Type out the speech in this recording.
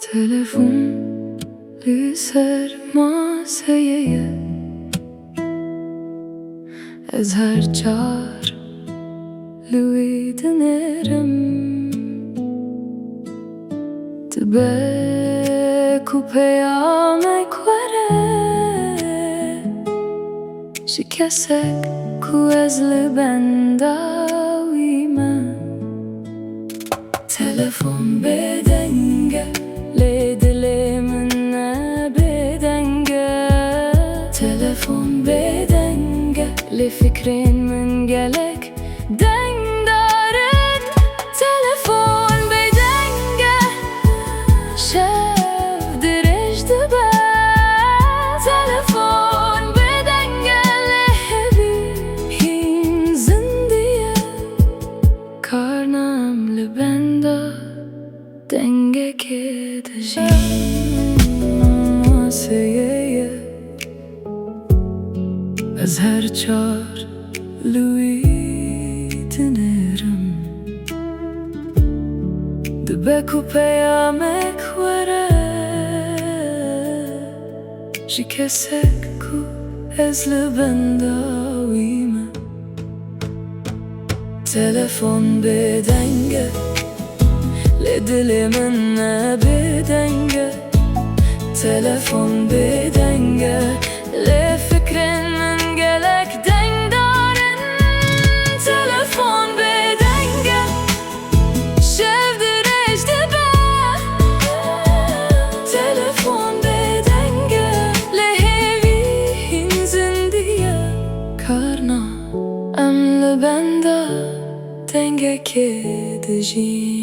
Telefon لسر masaya از هر جار لوی دنرم تبكو پیامک وره شکستک کو از لبنداویمه Telefon bedenge le dilimin ne bedenge Telefon bedenge le fikrimin gelek dengdarın Telefon bedenge şevdirejdi be Telefon bedenge le hevi hin zindiye Karnım le benda denge kedejim masaya az her çar lui dinerim Debeku peyamek vere Jikesek ku ezli bendavime Telefon bedenge le dilimin ne bedenge Telefon bedenge le fikrimin gelek dengdarın Telefon bedenge şevdirejdi be Telefon bedenge le hevi hinzin diye Karna emle benda denge kedejim